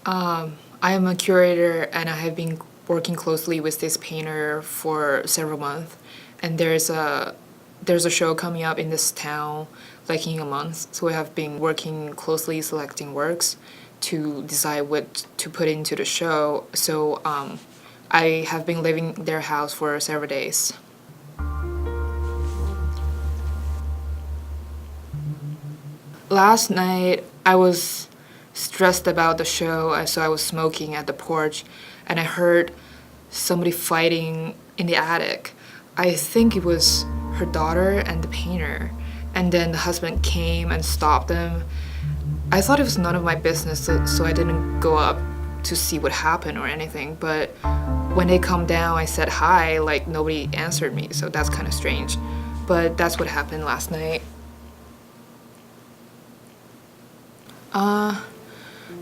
I am a curator and I have been working closely with this painter for several months. And there's a show coming up in this town like in a month. So we have been working closely selecting works to decide what to put into the show. So I have been living their house for several days. Last night I was stressed about the show, so I was smoking at the porch, and I heard somebody fighting in the attic. I think it was her daughter and the painter, and then the husband came and stopped them. I thought it was none of my business, so I didn't go up to see what happened or anything, but when they come down, I said hi, like nobody answered me, so that's kind of strange. But that's what happened last night.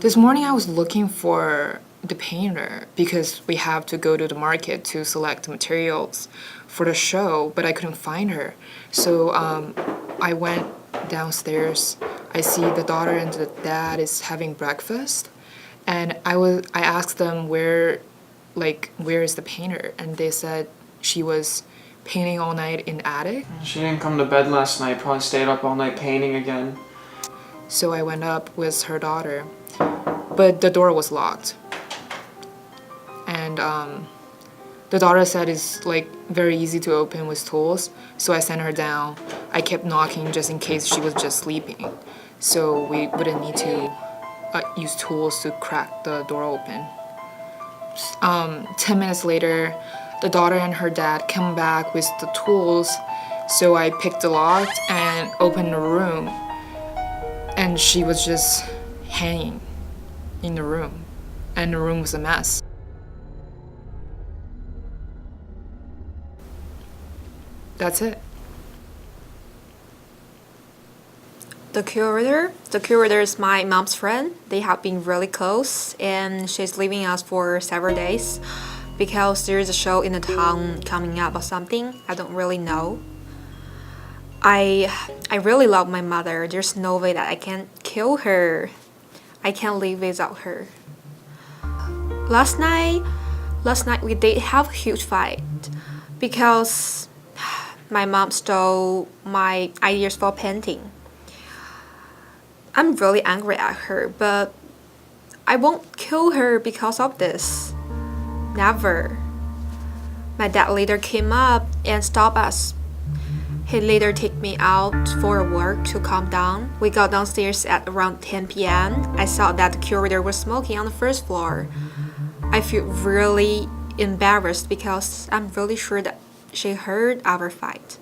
This morning I was looking for the painter because we have to go to the market to select materials for the show, but I couldn't find her. So I went downstairs. I see the daughter and the dad is having breakfast, and I asked them where is the painter, and they said she was painting all night in the attic. She didn't come to bed last night, probably stayed up all night painting again. So I went up with her daughter, but the door was locked. And the daughter said it's like very easy to open with tools, so I sent her down. I kept knocking just in case she was just sleeping, so we wouldn't need to use tools to crack the door open. 10 minutes later, the daughter and her dad come back with the tools, so I picked the lock and opened the room, and she was just hanging in the room, and the room was a mess. That's it. The curator is my mom's friend. They have been really close, and she's leaving us for several days because there is a show in the town coming up or something. I don't really know. I really love my mother. There's no way that I can kill her. I can't live without her. Last night we did have a huge fight because my mom stole my ideas for painting. I'm really angry at her, but I won't kill her because of this. Never. My dad later came up and stopped us. He later took me out for a walk to calm down. We got downstairs at around 10 p.m. I saw that the curator was smoking on the first floor. I feel really embarrassed because I'm really sure that she heard our fight.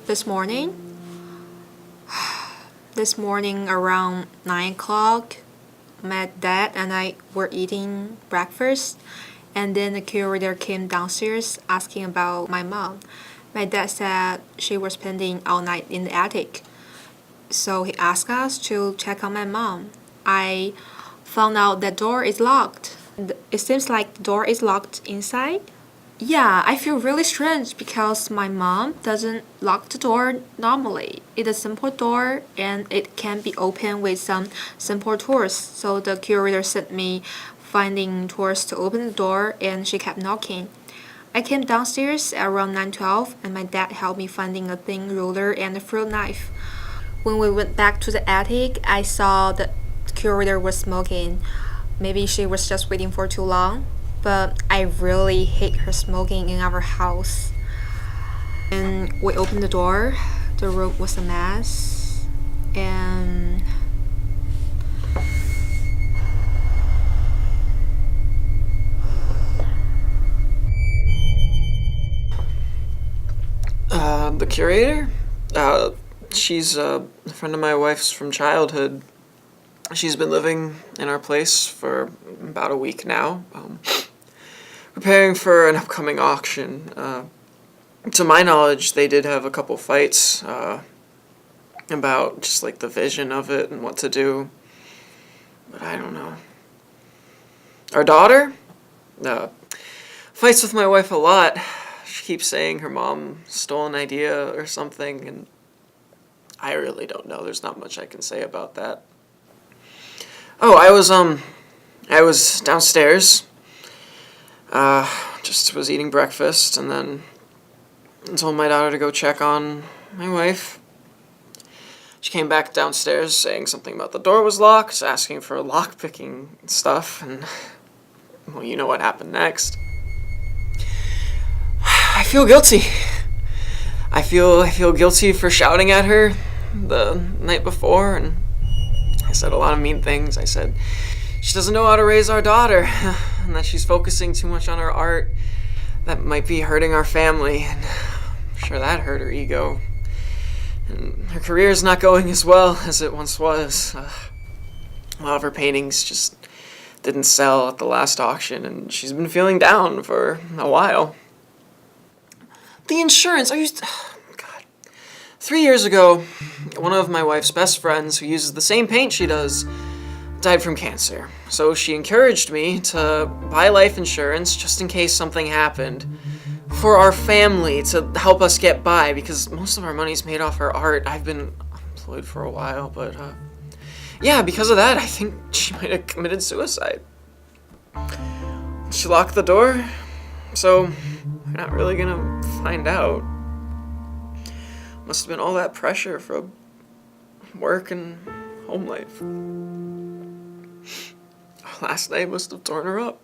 This morning around 9 o'clock, my dad and I were eating breakfast, and then the curator came downstairs asking about my mom. My dad said she was spending all night in the attic, so he asked us to check on my mom. I found out the door is locked. It seems like the door is locked inside. Yeah, I feel really strange because my mom doesn't lock the door normally. It's a simple door and it can be opened with some simple tools. So the curator sent me finding tools to open the door, and she kept knocking. I came downstairs at around 9:12, and my dad helped me finding a thin ruler and a fruit knife. When we went back to the attic, I saw the curator was smoking. Maybe she was just waiting for too long, but I really hate her smoking in our house. And we opened the door. The room was a mess, and The curator? She's a friend of my wife's from childhood. She's been living in our place for about a week now, preparing for an upcoming auction. To my knowledge, they did have a couple fights about just like the vision of it and what to do, but I don't know. Our daughter? Fights with my wife a lot. She keeps saying her mom stole an idea or something, and I really don't know. There's not much I can say about that. Oh, I was downstairs. Just was eating breakfast and then told my daughter to go check on my wife. She came back downstairs saying something about the door was locked, asking for lock-picking stuff, and, well, you know what happened next. I feel guilty. I feel guilty for shouting at her the night before, and I said a lot of mean things. I said she doesn't know how to raise our daughter, and that she's focusing too much on her art. That might be hurting our family, and I'm sure that hurt her ego. And her career's not going as well as it once was. A lot of her paintings just didn't sell at the last auction, and she's been feeling down for a while. The insurance, God. 3 years ago, one of my wife's best friends, who uses the same paint she does, died from cancer. So she encouraged me to buy life insurance just in case something happened. For our family, to help us get by, because most of our money's made off her art. I've been unemployed for a while, but yeah, because of that, I think she might have committed suicide. She locked the door, so we're not really gonna find out. Must have been all that pressure from work and home life. Last night must have torn her up.